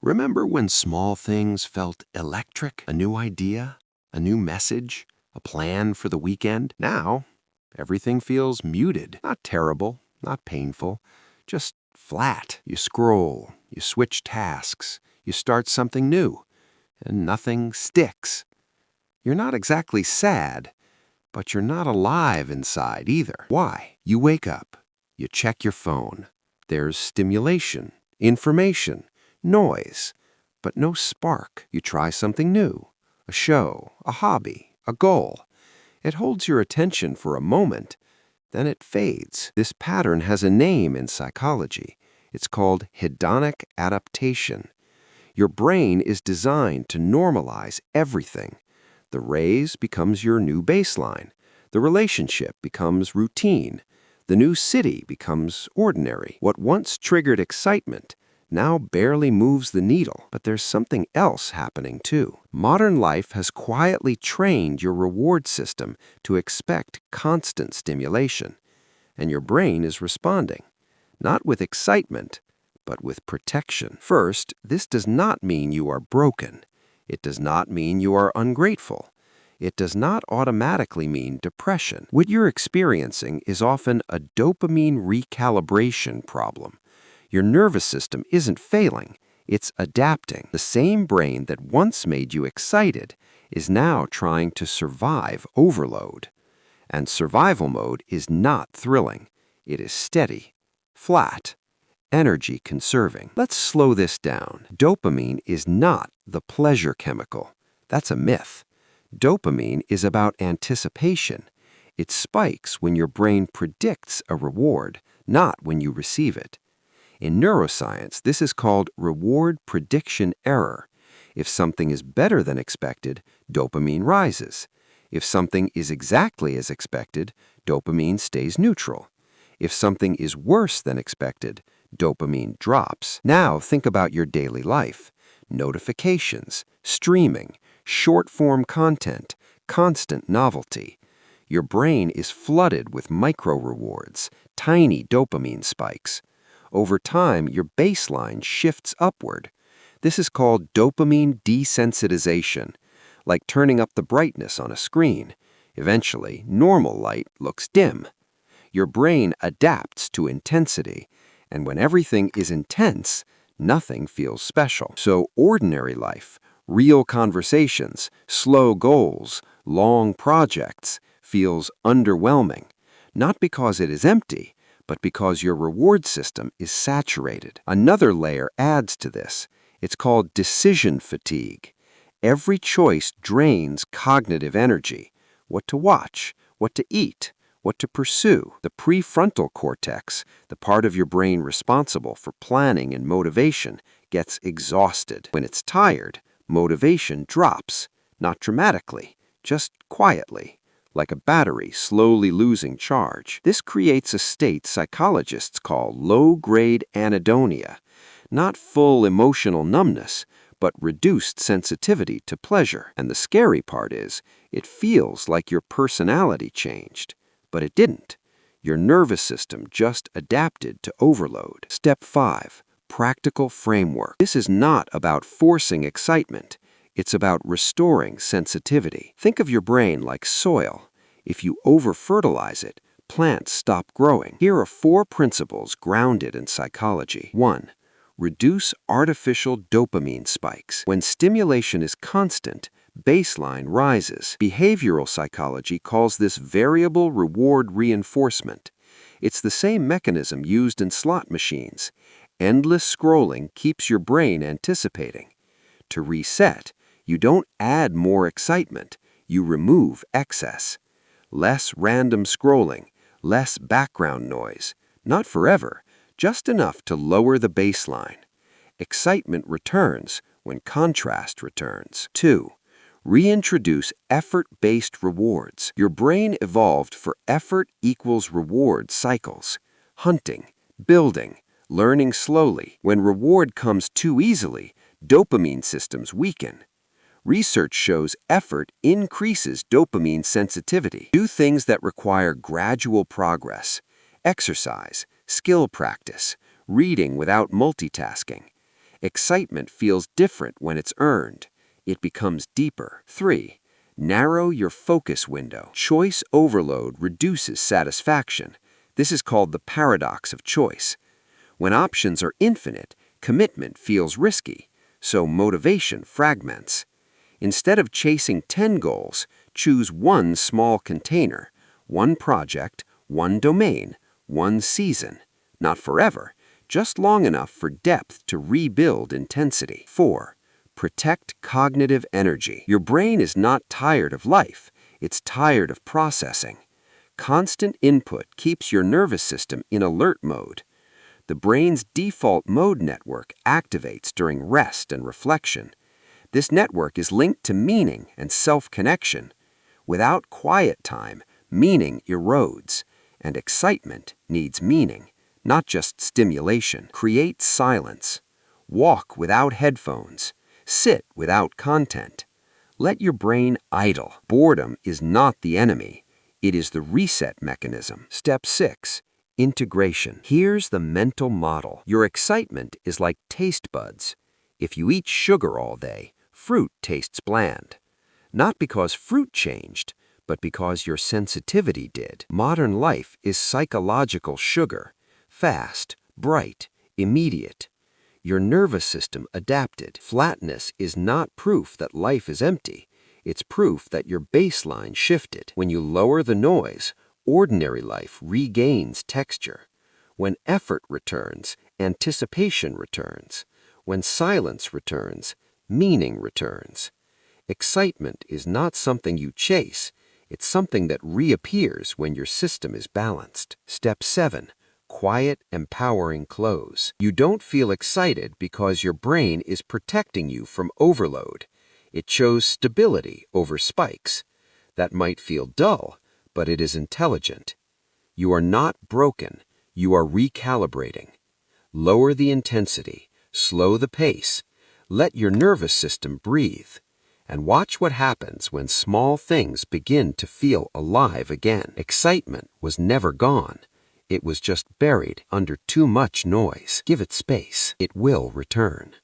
Remember when small things felt electric? A new idea, a new message, a plan for the weekend? Now, everything feels muted. Not terrible, not painful, just flat. You scroll, you switch tasks, you start something new, and nothing sticks. You're not exactly sad, but you're not alive inside either. Why? You wake up, you check your phone. There's stimulation, information, noise, but no spark. You try something new, a show, a hobby, a goal. It holds your attention for a moment, then it fades. This pattern has a name in psychology. It's called hedonic adaptation. Your brain is designed to normalize everything. The raise becomes your new baseline. The relationship becomes routine. The new city becomes ordinary. What once triggered excitement now barely moves the needle. But there's something else happening too. Modern life has quietly trained your reward system to expect constant stimulation. And your brain is responding, not with excitement, but with protection. First, this does not mean you are broken. It does not mean you are ungrateful. It does not automatically mean depression. What you're experiencing is often a dopamine recalibration problem. Your nervous system isn't failing, it's adapting. The same brain that once made you excited is now trying to survive overload. And survival mode is not thrilling. It is steady, flat, energy conserving. Let's slow this down. Dopamine is not the pleasure chemical. That's a myth. Dopamine is about anticipation. It spikes when your brain predicts a reward, not when you receive it. In neuroscience, this is called reward prediction error. If something is better than expected, dopamine rises. If something is exactly as expected, dopamine stays neutral. If something is worse than expected, dopamine drops. Now think about your daily life. Notifications, streaming, short-form content, constant novelty. Your brain is flooded with micro-rewards, tiny dopamine spikes. Over time, your baseline shifts upward. This is called dopamine desensitization, like turning up the brightness on a screen. Eventually, normal light looks dim. Your brain adapts to intensity, and when everything is intense, nothing feels special. So ordinary life, real conversations, slow goals, long projects, feels underwhelming, not because it is empty, but because your reward system is saturated. Another layer adds to this. It's called decision fatigue. Every choice drains cognitive energy. What to watch, what to eat, what to pursue. The prefrontal cortex, the part of your brain responsible for planning and motivation, gets exhausted. When it's tired, motivation drops, not dramatically, just quietly, like a battery slowly losing charge. This creates a state psychologists call low-grade anhedonia, not full emotional numbness, but reduced sensitivity to pleasure. And the scary part is, it feels like your personality changed, but it didn't. Your nervous system just adapted to overload. Step 5. Practical framework. This is not about forcing excitement. It's about restoring sensitivity. Think of your brain like soil. If you over-fertilize it, plants stop growing. Here are 4 principles grounded in psychology. 1. Reduce artificial dopamine spikes. When stimulation is constant, baseline rises. Behavioral psychology calls this variable reward reinforcement. It's the same mechanism used in slot machines. Endless scrolling keeps your brain anticipating. To reset, you don't add more excitement, you remove excess. Less random scrolling, less background noise. Not forever, just enough to lower the baseline. Excitement returns when contrast returns. 2. Reintroduce effort-based rewards. Your brain evolved for effort equals reward cycles. Hunting, building, learning slowly. When reward comes too easily, dopamine systems weaken. Research shows effort increases dopamine sensitivity. Do things that require gradual progress. Exercise, skill practice, reading without multitasking. Excitement feels different when it's earned. It becomes deeper. 3. Narrow your focus window. Choice overload reduces satisfaction. This is called the paradox of choice. When options are infinite, commitment feels risky, so motivation fragments. Instead of chasing 10 goals, choose one small container, one project, one domain, one season. Not forever, just long enough for depth to rebuild intensity. 4. Protect cognitive energy. Your brain is not tired of life, it's tired of processing. Constant input keeps your nervous system in alert mode. The brain's default mode network activates during rest and reflection. This network is linked to meaning and self-connection. Without quiet time, meaning erodes, and excitement needs meaning, not just stimulation. Create silence. Walk without headphones. Sit without content. Let your brain idle. Boredom is not the enemy. It is the reset mechanism. Step 6. Integration. Here's the mental model. Your excitement is like taste buds. If you eat sugar all day, fruit tastes bland. Not because fruit changed, but because your sensitivity did. Modern life is psychological sugar. Fast, bright, immediate. Your nervous system adapted. Flatness is not proof that life is empty. It's proof that your baseline shifted. When you lower the noise, ordinary life regains texture. When effort returns, anticipation returns. When silence returns, meaning returns. Excitement is not something you chase. It's something that reappears when your system is balanced. Step 7. Quiet, empowering close. You don't feel excited because your brain is protecting you from overload. It chose stability over spikes. That might feel dull, but it is intelligent. You are not broken. You are recalibrating. Lower the intensity. Slow the pace. Let your nervous system breathe. And watch what happens when small things begin to feel alive again. Excitement was never gone. It was just buried under too much noise. Give it space. It will return.